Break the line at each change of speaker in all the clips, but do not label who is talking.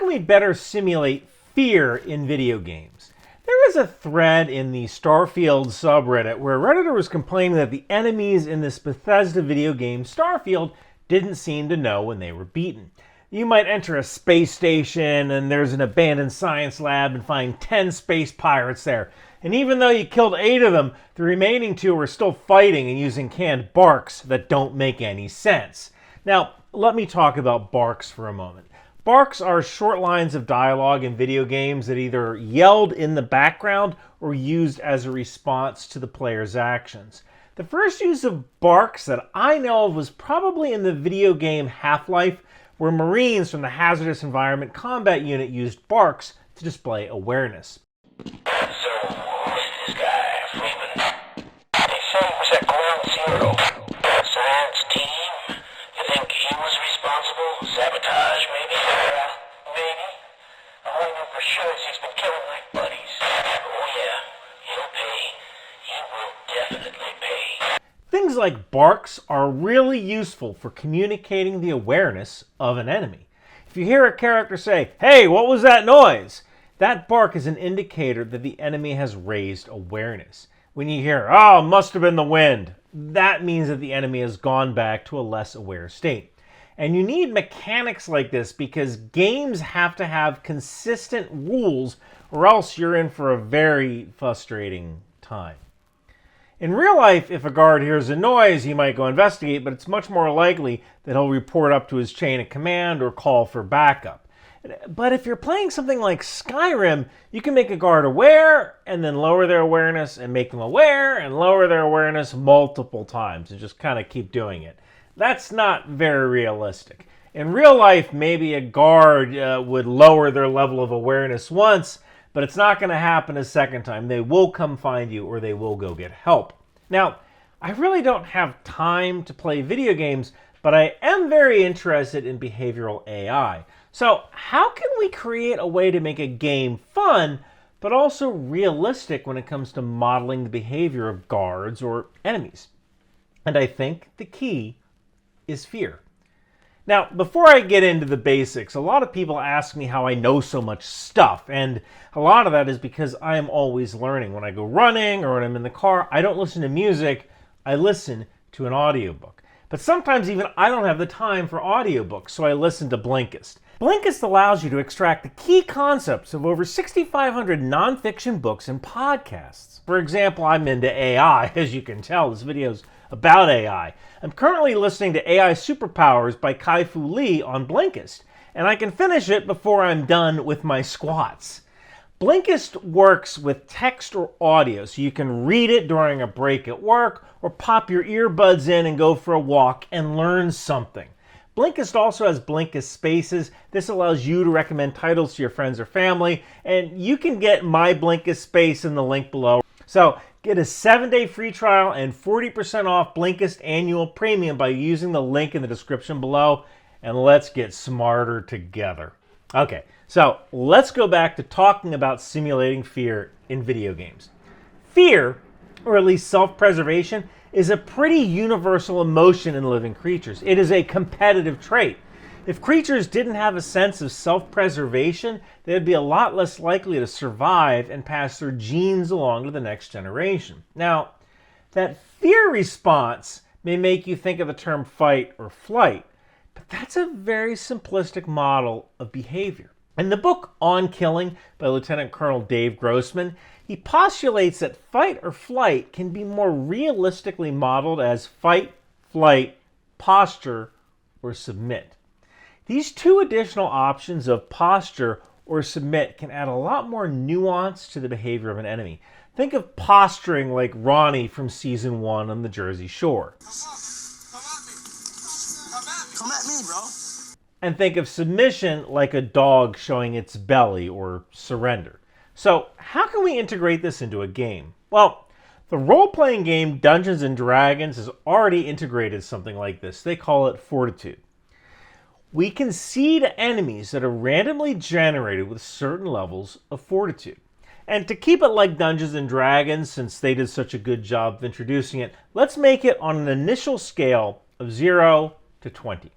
can we better simulate fear in video games? There is a thread in the STARFIELD subreddit where a Redditor was complaining that the enemies in this Bethesda video game, STARFIELD, didn't seem to know when they were beaten. You might enter a space station and there's an abandoned science lab and find 10 space pirates there. And even though you killed 8 of them, the remaining 2 are still fighting and using canned barks that don't make any sense. Now, let me talk about barks for a moment. Barks are short lines of dialogue in video games that either yelled in the background or used as a response to the player's actions. The first use of barks that I know of was probably in the video game Half-Life, where Marines from the Hazardous Environment Combat Unit used barks to display awareness.
So, who's this guy, Freeman? They say he was at Ground Zero. Science team? You think he was responsible? Sabotage, maybe? Maybe. All I know for sure is he's been killing my buddies. Oh yeah, he'll pay. He will definitely pay.
Things like barks are really useful for communicating the awareness of an enemy. If you hear a character say, "Hey, what was that noise?" that bark is an indicator that the enemy has raised awareness. When you hear, "Oh, must have been the wind," that means that the enemy has gone back to a less aware state. And you need mechanics like this because games have to have consistent rules or else you're in for a very frustrating time. In real life, if a guard hears a noise, he might go investigate, but it's much more likely that he'll report up to his chain of command or call for backup. But if you're playing something like Skyrim, you can make a guard aware and then lower their awareness and make them aware and lower their awareness multiple times and just kind of keep doing it. That's not very realistic. In real life, maybe a guard would lower their level of awareness once, but it's not going to happen a second time. They will come find you or they will go get help. Now, I really don't have time to play video games, but I am very interested in behavioral AI. So how can we create a way to make a game fun, but also realistic when it comes to modeling the behavior of guards or enemies? And I think the key is fear. Now, before I get into the basics, a lot of people ask me how I know so much stuff, and a lot of that is because I am always learning. When I go running or when I'm in the car, I don't listen to music, I listen to an audiobook. But sometimes even I don't have the time for audiobooks, so I listen to Blinkist. Blinkist allows you to extract the key concepts of over 6,500 nonfiction books and podcasts. For example, I'm into AI, as you can tell. This video's about AI. I'm currently listening to AI Superpowers by Kai-Fu Lee on Blinkist, and I can finish it before I'm done with my squats. Blinkist works with text or audio, so you can read it during a break at work or pop your earbuds in and go for a walk and learn something. Blinkist also has Blinkist Spaces. This allows you to recommend titles to your friends or family, and you can get my Blinkist Space in the link below. So get a 7-day free trial and 40% off Blinkist annual premium by using the link in the description below, and let's get smarter together. Okay, so let's go back to talking about simulating fear in video games. Fear, or at least self-preservation, is a pretty universal emotion in living creatures. It is a competitive trait. If creatures didn't have a sense of self-preservation, they'd be a lot less likely to survive and pass their genes along to the next generation. Now, that fear response may make you think of the term fight or flight, but that's a very simplistic model of behavior. In the book On Killing by Lieutenant Colonel Dave Grossman, he postulates that fight or flight can be more realistically modeled as fight, flight, posture, or submit. These two additional options of posture or submit can add a lot more nuance to the behavior of an enemy. Think of posturing like Ronnie from Season 1 on the Jersey Shore.
Come at me, bro.
And think of submission like a dog showing its belly or surrender. So how can we integrate this into a game? Well, the role-playing game Dungeons & Dragons has already integrated something like this. They call it Fortitude. We can seed enemies that are randomly generated with certain levels of fortitude. And to keep it like Dungeons & Dragons, since they did such a good job of introducing it, let's make it on an initial scale of 0 to 20.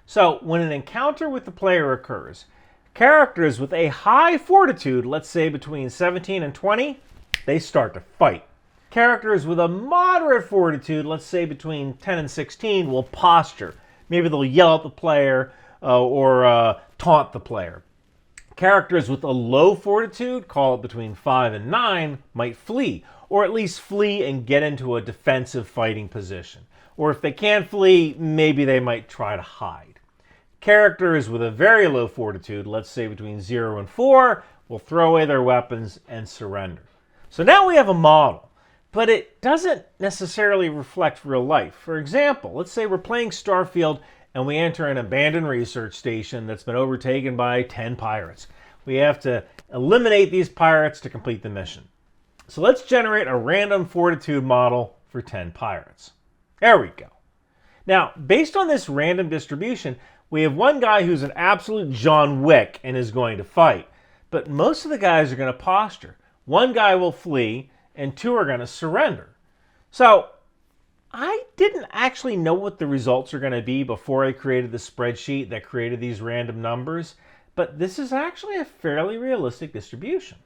So when an encounter with the player occurs, Characters with a high fortitude, let's say between 17 and 20, they start to fight. Characters with a moderate fortitude, let's say between 10 and 16, will posture. Maybe they'll yell at the player or taunt the player. Characters with a low fortitude, call it between 5 and 9, might flee, or at least flee and get into a defensive fighting position. Or if they can't flee, maybe they might try to hide. Characters with a very low fortitude, let's say between 0 and 4, will throw away their weapons and surrender. So now we have a model, but it doesn't necessarily reflect real life. For example, let's say we're playing STARFIELD and we enter an abandoned research station that's been overtaken by 10 pirates. We have to eliminate these pirates to complete the mission. So let's generate a random fortitude model for 10 pirates. There we go. Now, based on this random distribution, we have one guy who's an absolute John Wick and is going to fight. But most of the guys are going to posture. One guy will flee, and 2 are going to surrender. So, I didn't actually know what the results are going to be before I created the spreadsheet that created these random numbers, but this is actually a fairly realistic distribution.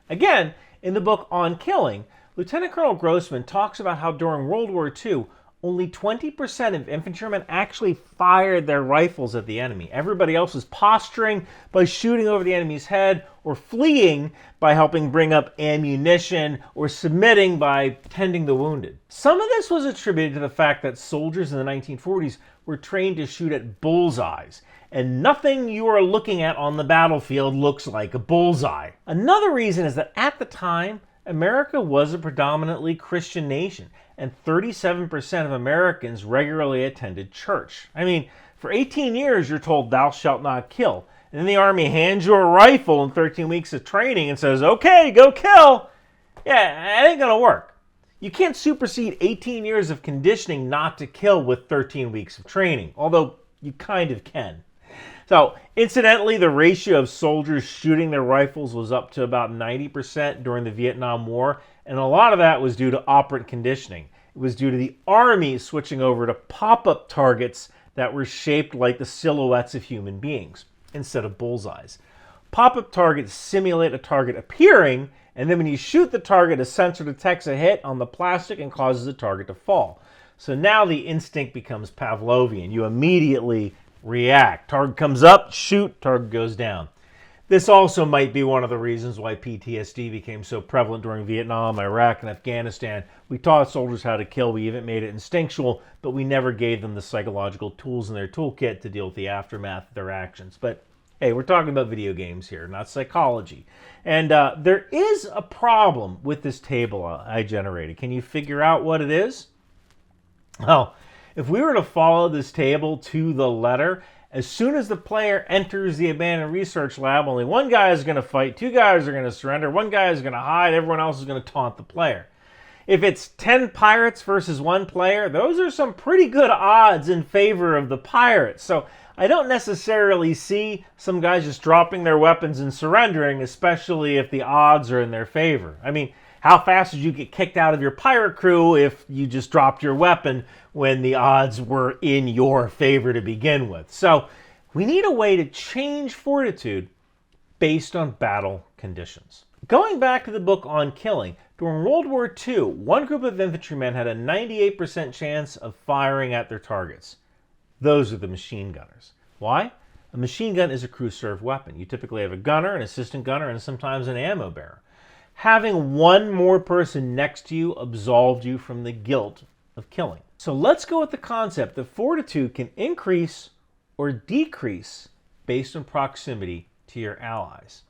Again, in the book On Killing, Lieutenant Colonel Grossman talks about how during World War II, only 20% of infantrymen actually fired their rifles at the enemy. Everybody else was posturing by shooting over the enemy's head, or fleeing by helping bring up ammunition, or submitting by tending the wounded. Some of this was attributed to the fact that soldiers in the 1940s were trained to shoot at bullseyes, and nothing you are looking at on the battlefield looks like a bullseye. Another reason is that at the time, America was a predominantly Christian nation, and 37% of Americans regularly attended church. I mean, for 18 years you're told thou shalt not kill, and then the Army hands you a rifle and 13 weeks of training and says, okay, go kill. Yeah, it ain't gonna work. You can't supersede 18 years of conditioning not to kill with 13 weeks of training, although you kind of can. So, incidentally, the ratio of soldiers shooting their rifles was up to about 90% during the Vietnam War, and a lot of that was due to operant conditioning. It was due to the Army switching over to pop-up targets that were shaped like the silhouettes of human beings instead of bullseyes. Pop-up targets simulate a target appearing, and then when you shoot the target, a sensor detects a hit on the plastic and causes the target to fall. So now the instinct becomes Pavlovian. You immediately react. Target comes up, shoot, target goes down. This also might be one of the reasons why PTSD became so prevalent during Vietnam, Iraq, and Afghanistan. We taught soldiers how to kill. We even made it instinctual, but we never gave them the psychological tools in their toolkit to deal with the aftermath of their actions. But hey, we're talking about video games here, not psychology. And there is a problem with this table I generated. Can you figure out what it is? Well, if we were to follow this table to the letter, as soon as the player enters the abandoned research lab, only one guy is going to fight, 2 guys are going to surrender, 1 guy is going to hide, everyone else is going to taunt the player. If it's 10 pirates versus 1 player, those are some pretty good odds in favor of the pirates. So I don't necessarily see some guys just dropping their weapons and surrendering, especially if the odds are in their favor. I mean, how fast would you get kicked out of your pirate crew if you just dropped your weapon when the odds were in your favor to begin with? So we need a way to change fortitude based on battle conditions. Going back to the book On Killing, during World War II, one group of infantrymen had a 98% chance of firing at their targets. Those are the machine gunners. Why? A machine gun is a crew-served weapon. You typically have a gunner, an assistant gunner, and sometimes an ammo bearer. Having one more person next to you absolved you from the guilt of killing. So let's go with the concept that fortitude can increase or decrease based on proximity to your allies.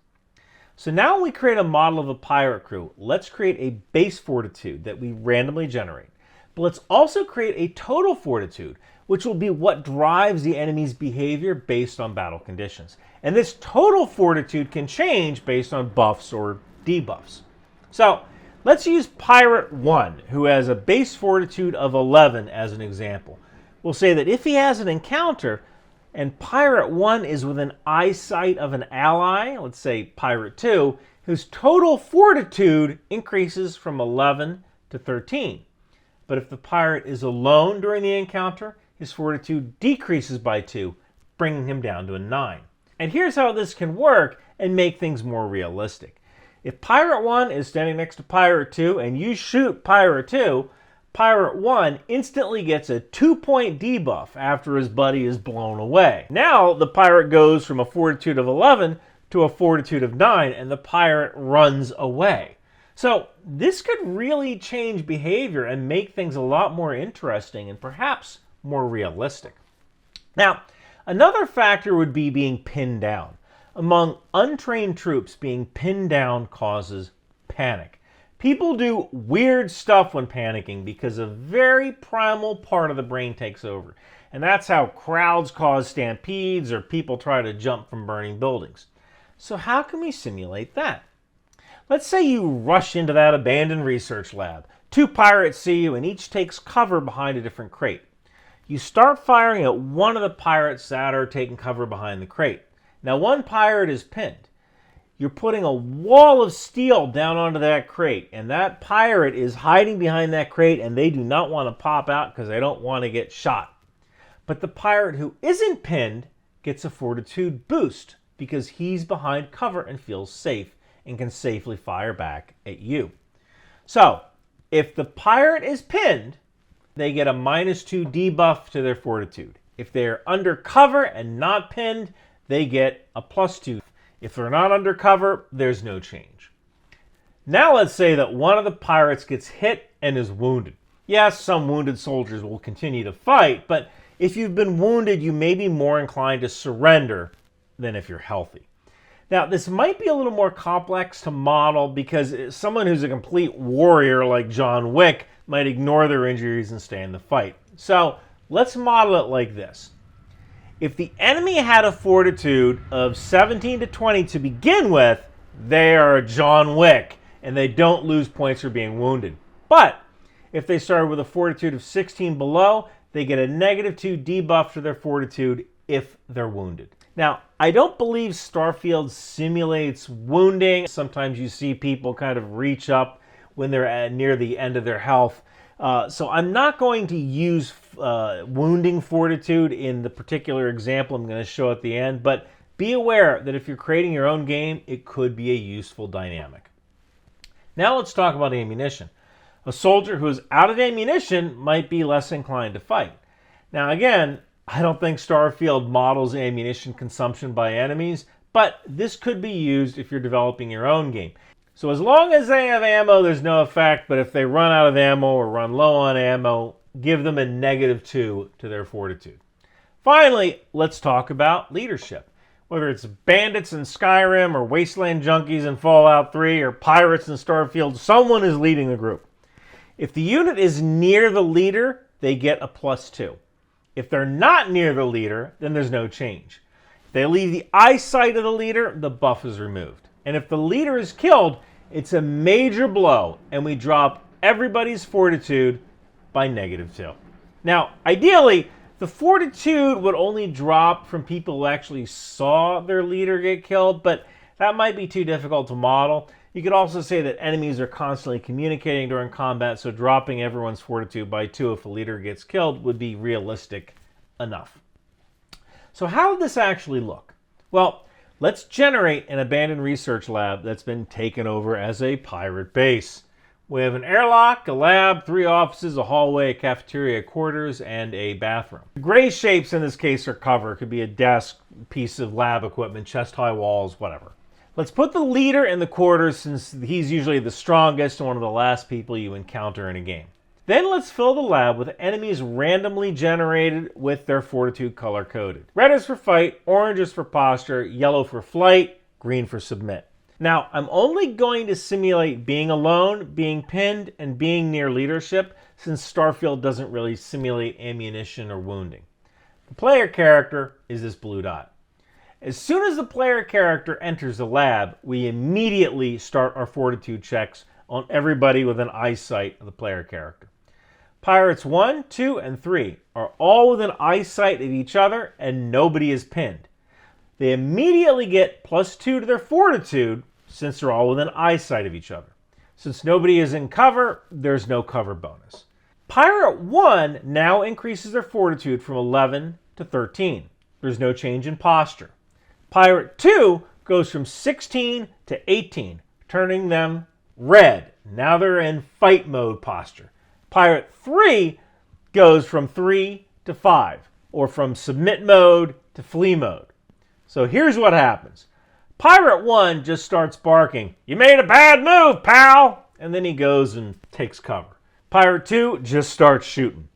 So now when we create a model of a pirate crew, let's create a base fortitude that we randomly generate. But let's also create a total fortitude, which will be what drives the enemy's behavior based on battle conditions. And this total fortitude can change based on buffs or debuffs. So let's use Pirate 1, who has a base fortitude of 11 as an example. We'll say that if he has an encounter and Pirate 1 is within eyesight of an ally, let's say Pirate 2, whose total fortitude increases from 11 to 13. But if the pirate is alone during the encounter, his fortitude decreases by 2, bringing him down to a 9. And here's how this can work and make things more realistic. If Pirate 1 is standing next to Pirate 2 and you shoot Pirate 2, Pirate 1 instantly gets a 2-point debuff after his buddy is blown away. Now the pirate goes from a Fortitude of 11 to a Fortitude of 9 and the pirate runs away. So this could really change behavior and make things a lot more interesting and perhaps more realistic. Now, another factor would be being pinned down. Among untrained troops, being pinned down causes panic. People do weird stuff when panicking because a very primal part of the brain takes over. And that's how crowds cause stampedes or people try to jump from burning buildings. So how can we simulate that? Let's say you rush into that abandoned research lab. 2 pirates see you and each takes cover behind a different crate. You start firing at one of the pirates that are taking cover behind the crate. Now one pirate is pinned. You're putting a wall of steel down onto that crate, and that pirate is hiding behind that crate, and they do not want to pop out because they don't want to get shot. But the pirate who isn't pinned gets a Fortitude boost because he's behind cover and feels safe and can safely fire back at you. So, if the pirate is pinned, they get a -2 debuff to their Fortitude. If they're under cover and not pinned, they get a +2. If they're not under cover, there's no change. Now let's say that one of the pirates gets hit and is wounded. Yes, some wounded soldiers will continue to fight, but if you've been wounded, you may be more inclined to surrender than if you're healthy. Now, this might be a little more complex to model because someone who's a complete warrior like John Wick might ignore their injuries and stay in the fight. So let's model it like this. If the enemy had a Fortitude of 17 to 20 to begin with, they are John Wick, and they don't lose points for being wounded. But if they started with a Fortitude of 16 below, they get a -2 debuff to their Fortitude if they're wounded. Now, I don't believe STARFIELD simulates wounding. Sometimes you see people kind of reach up when they're near the end of their health. So I'm not going to use wounding Fortitude in the particular example I'm going to show at the end, but be aware that if you're creating your own game, it could be a useful dynamic. Now let's talk about ammunition. A soldier who is out of ammunition might be less inclined to fight. Now again, I don't think STARFIELD models ammunition consumption by enemies, but this could be used if you're developing your own game. So as long as they have ammo, there's no effect, but if they run out of ammo or run low on ammo, give them a -2 to their Fortitude. Finally, let's talk about leadership. Whether it's bandits in Skyrim or wasteland junkies in Fallout 3 or pirates in STARFIELD, someone is leading the group. If the unit is near the leader, they get a +2. If they're not near the leader, then there's no change. If they leave the eyesight of the leader, the buff is removed. And if the leader is killed, it's a major blow, and we drop everybody's Fortitude by -2. Now, ideally, the Fortitude would only drop from people who actually saw their leader get killed, but that might be too difficult to model. You could also say that enemies are constantly communicating during combat, so dropping everyone's Fortitude by 2 if a leader gets killed would be realistic enough. So how would this actually look? Well, let's generate an abandoned research lab that's been taken over as a pirate base. We have an airlock, a lab, 3 offices, a hallway, a cafeteria, quarters, and a bathroom. The gray shapes in this case are cover. It could be a desk, piece of lab equipment, chest-high walls, whatever. Let's put the leader in the quarters since he's usually the strongest and one of the last people you encounter in a game. Then let's fill the lab with enemies randomly generated with their Fortitude color-coded. Red is for fight, orange is for posture, yellow for flight, green for submit. Now, I'm only going to simulate being alone, being pinned, and being near leadership since STARFIELD doesn't really simulate ammunition or wounding. The player character is this blue dot. As soon as the player character enters the lab, we immediately start our Fortitude checks on everybody with an eyesight of the player character. Pirates 1, 2, and 3 are all within eyesight of each other and nobody is pinned. They immediately get +2 to their Fortitude since they're all within eyesight of each other. Since nobody is in cover, there's no cover bonus. Pirate 1 now increases their Fortitude from 11 to 13. There's no change in posture. Pirate 2 goes from 16 to 18, turning them red. Now they're in fight mode posture. Pirate 3 goes from 3 to 5, or from submit mode to flee mode. So here's what happens. Pirate 1 just starts barking, "You made a bad move, pal!" And then he goes and takes cover. Pirate 2 just starts shooting.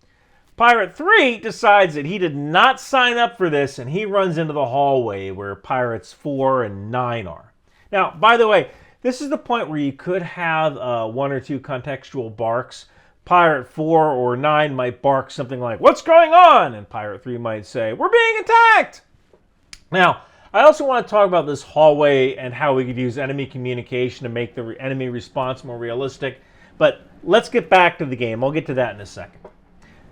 Pirate 3 decides that he did not sign up for this, and he runs into the hallway where Pirates 4 and 9 are. Now, by the way, this is the point where you could have one or two contextual barks. Pirate 4 or 9 might bark something like, "What's going on?" And Pirate 3 might say, "We're being attacked!" Now, I also want to talk about this hallway and how we could use enemy communication to make the enemy response more realistic. But let's get back to the game. I'll get to that in a second.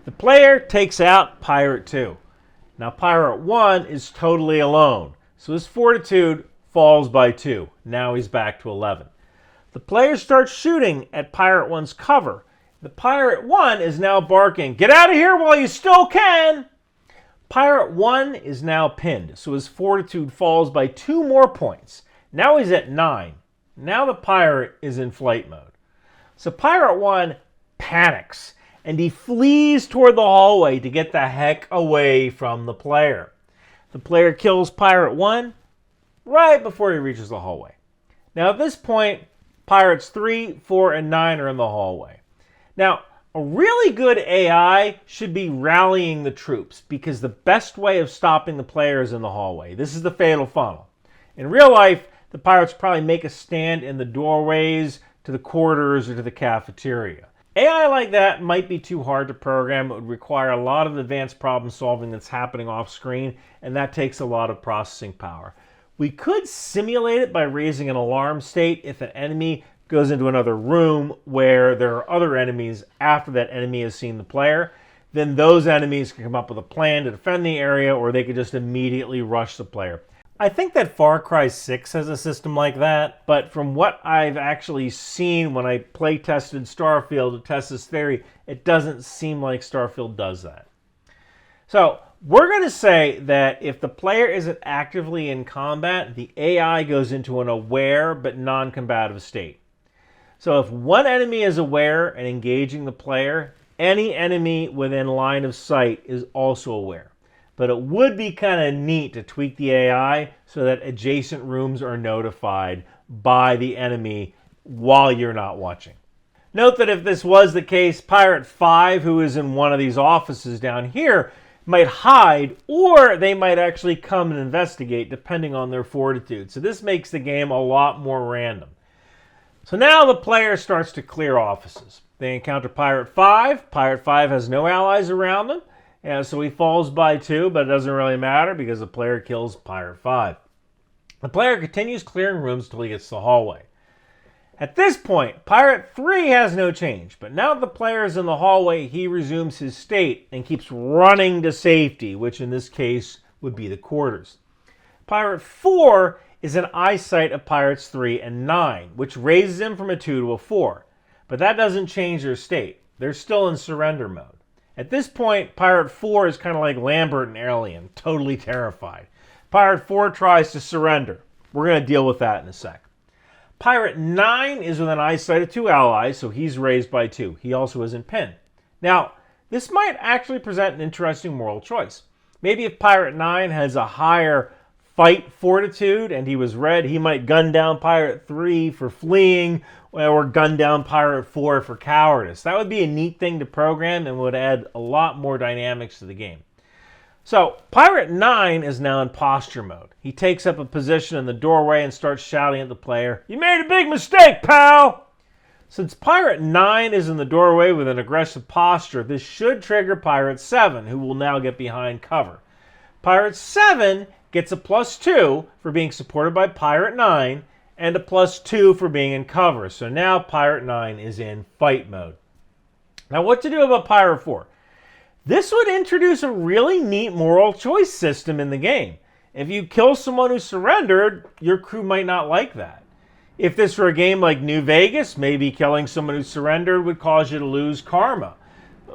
The player takes out Pirate 2. Now Pirate 1 is totally alone, so his Fortitude falls by 2. Now he's back to 11. The player starts shooting at Pirate 1's cover. The Pirate 1 is now barking, "Get out of here while you still can!" Pirate 1 is now pinned, so his Fortitude falls by 2 more points. Now he's at 9. Now the pirate is in flight mode. So Pirate 1 panics, and he flees toward the hallway to get the heck away from the player. The player kills Pirate 1 right before he reaches the hallway. Now at this point, Pirates 3, 4, and 9 are in the hallway. Now, a really good AI should be rallying the troops, because the best way of stopping the player is in the hallway. This is the fatal funnel. In real life, the pirates probably make a stand in the doorways to the corridors or to the cafeteria. AI like that might be too hard to program. It would require a lot of advanced problem solving that's happening off screen, and that takes a lot of processing power. We could simulate it by raising an alarm state if an enemy goes into another room where there are other enemies after that enemy has seen the player. Then those enemies can come up with a plan to defend the area, or they could just immediately rush the player. I think that Far Cry 6 has a system like that, but from what I've actually seen when I play tested Starfield to test this theory, it doesn't seem like Starfield does that. So we're going to say that if the player isn't actively in combat, the AI goes into an aware but non-combative state. So if one enemy is aware and engaging the player, any enemy within line of sight is also aware. But it would be kind of neat to tweak the AI so that adjacent rooms are notified by the enemy while you're not watching. Note that if this was the case, Pirate 5, who is in one of these offices down here, might hide, or they might actually come and investigate depending on their fortitude. So this makes the game a lot more random. So now the player starts to clear offices. They encounter Pirate 5. Pirate 5 has no allies around them. So he falls by 2, but it doesn't really matter because the player kills Pirate 5. The player continues clearing rooms until he gets to the hallway. At this point, Pirate 3 has no change, but now that the player is in the hallway, he resumes his state and keeps running to safety, which in this case would be the quarters. Pirate 4 is an eyesight of Pirates 3 and 9, which raises him from a 2 to a 4. But that doesn't change their state. They're still in surrender mode. At this point, Pirate 4 is kind of like Lambert and Alien, totally terrified. Pirate 4 tries to surrender. We're going to deal with that in a sec. Pirate 9 is with an eyesight of 2 allies, so he's raised by 2. He also isn't pinned. Now, this might actually present an interesting moral choice. Maybe if Pirate 9 has a higher fight fortitude and he was red, he might gun down Pirate 3 for fleeing, or gun down Pirate 4 for cowardice. That would be a neat thing to program and would add a lot more dynamics to the game. So, Pirate 9 is now in posture mode. He takes up a position in the doorway and starts shouting at the player, "You made a big mistake, pal!" Since Pirate 9 is in the doorway with an aggressive posture, this should trigger Pirate 7, who will now get behind cover. Pirate 7 gets a +2 for being supported by Pirate 9, and a +2 for being in cover. So now Pirate 9 is in fight mode. Now what to do about Pirate 4? This would introduce a really neat moral choice system in the game. If you kill someone who surrendered, your crew might not like that. If this were a game like New Vegas, maybe killing someone who surrendered would cause you to lose karma.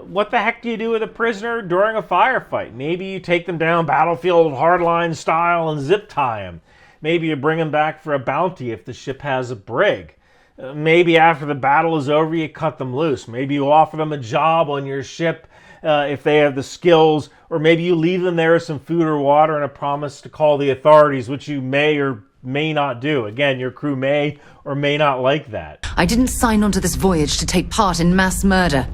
What the heck do you do with a prisoner during a firefight? Maybe you take them down battlefield hardline style and zip tie them. Maybe you bring them back for a bounty if the ship has a brig. Maybe after the battle is over, you cut them loose. Maybe you offer them a job on your ship if they have the skills, or maybe you leave them there with some food or water and a promise to call the authorities, which you may or may not do. Again, your crew may or may not like that.
I didn't sign on to this voyage to take part in mass murder.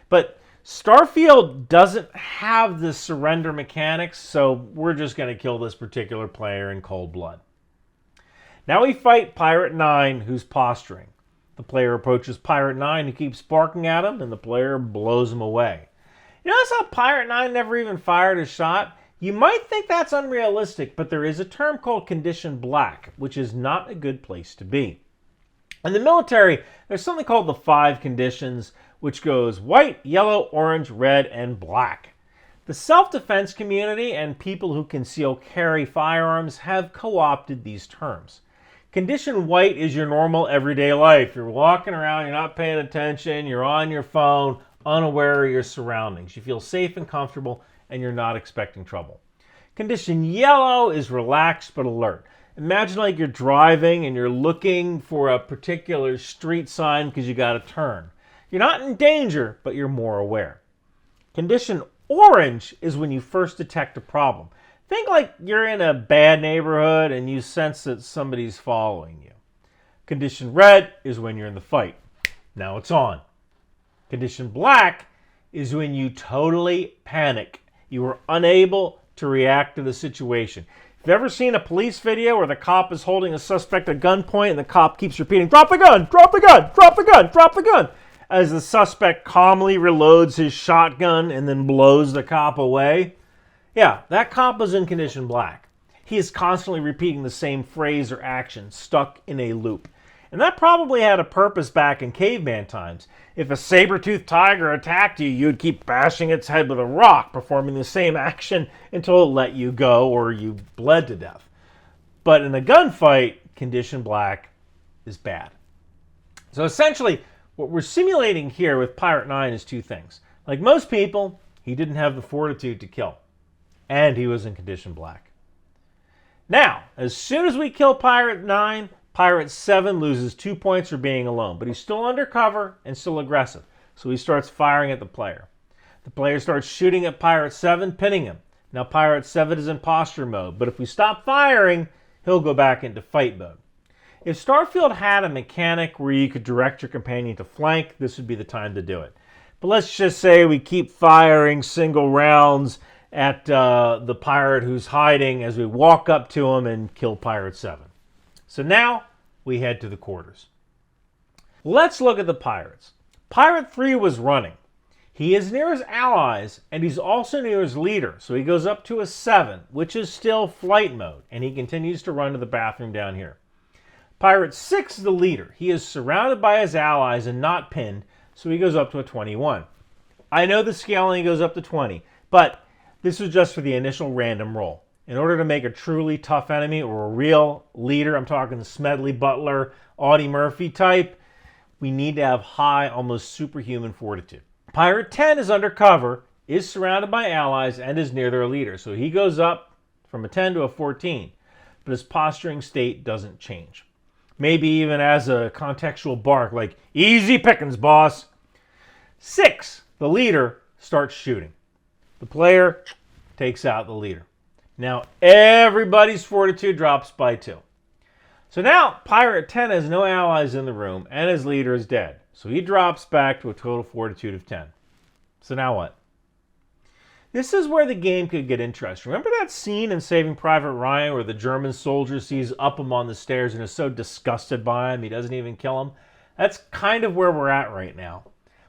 But Starfield doesn't have the surrender mechanics, so we're just going to kill this particular player in cold blood. Now we fight Pirate 9, who's posturing. The player approaches Pirate 9, who keeps barking at him, and the player blows him away. You notice how Pirate 9 never even fired a shot? You might think that's unrealistic, but there is a term called condition black, which is not a good place to be. In the military, there's something called the 5 conditions, which goes white, yellow, orange, red, and black. The self-defense community and people who conceal carry firearms have co-opted these terms. Condition white is your normal everyday life. You're walking around, you're not paying attention, you're on your phone, unaware of your surroundings. You feel safe and comfortable, and you're not expecting trouble. Condition yellow is relaxed but alert. Imagine like you're driving and you're looking for a particular street sign because you got to turn. You're not in danger, but you're more aware. Condition orange is when you first detect a problem. Think like you're in a bad neighborhood and you sense that somebody's following you. Condition red is when you're in the fight. Now it's on. Condition black is when you totally panic. You are unable to react to the situation. If you've ever seen a police video where the cop is holding a suspect at gunpoint and the cop keeps repeating, "Drop the gun, drop the gun, drop the gun, drop the gun," as the suspect calmly reloads his shotgun and then blows the cop away, yeah, that cop is in condition black. He is constantly repeating the same phrase or action, stuck in a loop. And that probably had a purpose back in caveman times. If a saber-toothed tiger attacked you, you'd keep bashing its head with a rock, performing the same action until it let you go or you bled to death. But in a gunfight, condition black is bad. So essentially, what we're simulating here with Pirate 9 is 2 things. Like most people, he didn't have the fortitude to kill. And he was in condition black. Now, as soon as we kill Pirate 9, Pirate 7 loses 2 points for being alone, but he's still undercover and still aggressive, so he starts firing at the player. The player starts shooting at Pirate 7, pinning him. Now Pirate 7 is in posture mode, but if we stop firing, he'll go back into fight mode. If Starfield had a mechanic where you could direct your companion to flank, this would be the time to do it. But let's just say we keep firing single rounds at the pirate who's hiding as we walk up to him and kill Pirate 7. So now we head to the quarters. Let's look at the pirates. Pirate 3 was running. He is near his allies, and he's also near his leader, so he goes up to a 7, which is still flight mode, and he continues to run to the bathroom down here. Pirate 6 is the leader. He is surrounded by his allies and not pinned, so he goes up to a 21. I know the scale only goes up to 20, but this was just for the initial random roll. In order to make a truly tough enemy or a real leader, I'm talking the Smedley Butler, Audie Murphy type, we need to have high, almost superhuman fortitude. Pirate 10 is undercover, is surrounded by allies, and is near their leader. So he goes up from a 10 to a 14, but his posturing state doesn't change. Maybe even as a contextual bark like, "Easy pickings, boss." 6, the leader, starts shooting. The player takes out the leader. Now everybody's fortitude drops by 2. So now Pirate 10 has no allies in the room and his leader is dead. So he drops back to a total fortitude of 10. So now what? This is where the game could get interesting. Remember that scene in Saving Private Ryan where the German soldier sees Upham on the stairs and is so disgusted by him he doesn't even kill him? That's kind of where we're at right now.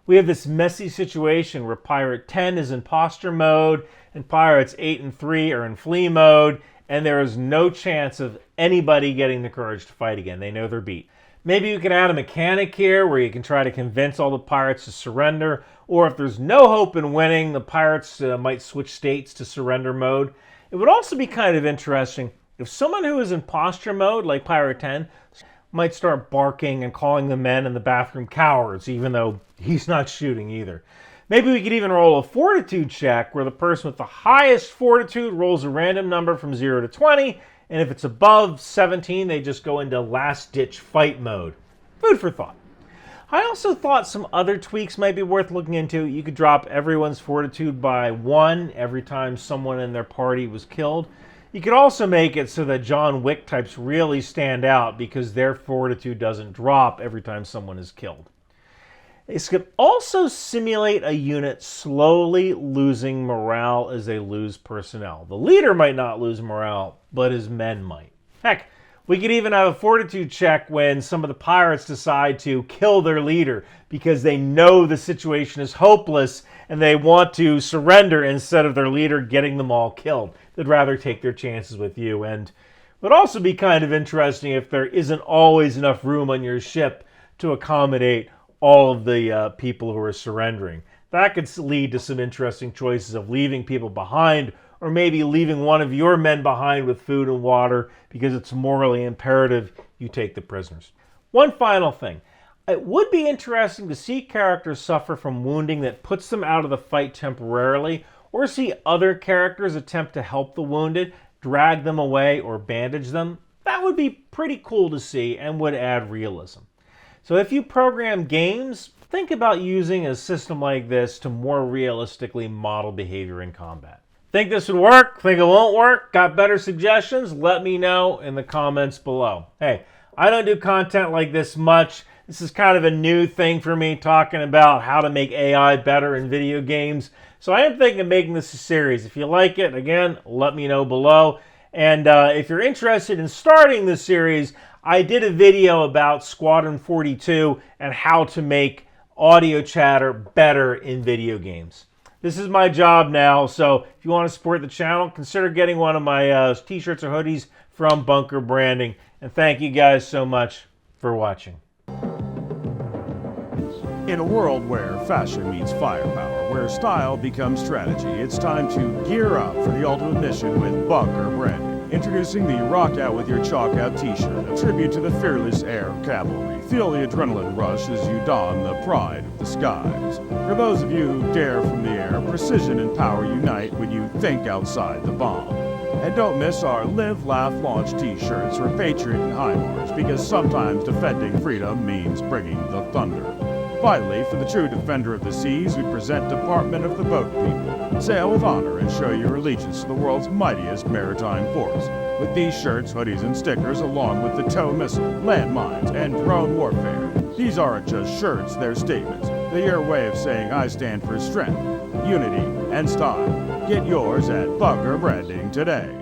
We have this messy situation where Pirate 10 is in posture mode and Pirates 8 and 3 are in flee mode, and there is no chance of anybody getting the courage to fight again. They know they're beat. Maybe you can add a mechanic here where you can try to convince all the pirates to surrender, or if there's no hope in winning, the pirates might switch states to surrender mode. It would also be kind of interesting if someone who is in posture mode, like Pirate 10, might start barking and calling the men in the bathroom cowards, even though he's not shooting either. Maybe we could even roll a Fortitude check where the person with the highest Fortitude rolls a random number from 0 to 20, and if it's above 17, they just go into last-ditch fight mode. Food for thought. I also thought some other tweaks might be worth looking into. You could drop everyone's Fortitude by 1 every time someone in their party was killed. You could also make it so that John Wick types really stand out because their Fortitude doesn't drop every time someone is killed. This could also simulate a unit slowly losing morale as they lose personnel. The leader might not lose morale, but his men might. Heck, we could even have a Fortitude check when some of the pirates decide to kill their leader because they know the situation is hopeless and they want to surrender instead of their leader getting them all killed. They'd rather take their chances with you. And it would also be kind of interesting if there isn't always enough room on your ship to accommodate all of the people who are surrendering. That could lead to some interesting choices of leaving people behind, or maybe leaving one of your men behind with food and water because it's morally imperative you take the prisoners. One final thing. It would be interesting to see characters suffer from wounding that puts them out of the fight temporarily, or see other characters attempt to help the wounded, drag them away, or bandage them. That would be pretty cool to see and would add realism. So if you program games, think about using a system like this to more realistically model behavior in combat. Think this would work? Think it won't work? Got better suggestions? Let me know in the comments below. Hey, I don't do content like this much. This is kind of a new thing for me, talking about how to make AI better in video games. So I am thinking of making this a series. If you like it, again, let me know below. And if you're interested in starting this series, I did a video about Squadron 42 and how to make audio chatter better in video games. This is my job now, so if you want to support the channel, consider getting one of my t-shirts or hoodies from Bunker Branding. And thank you guys so much for watching.
In a world where fashion meets firepower, where style becomes strategy, it's time to gear up for the ultimate mission with Bunker Branding. Introducing the Rock Out With Your Chalk Out t-shirt, a tribute to the fearless air cavalry. Feel the adrenaline rush as you don the pride of the skies. For those of you who dare from the air, precision and power unite when you think outside the bomb. And don't miss our Live, Laugh, Launch t-shirts for Patriot and HIMARS, because sometimes defending freedom means bringing the thunder. Finally, for the true defender of the seas, we present Department of the Boat People. Sail with honor and show your allegiance to the world's mightiest maritime force. With these shirts, hoodies, and stickers, along with the tow missile, landmines, and drone warfare. These aren't just shirts, they're statements. They're your way of saying I stand for strength, unity, and style. Get yours at Bunker Branding today.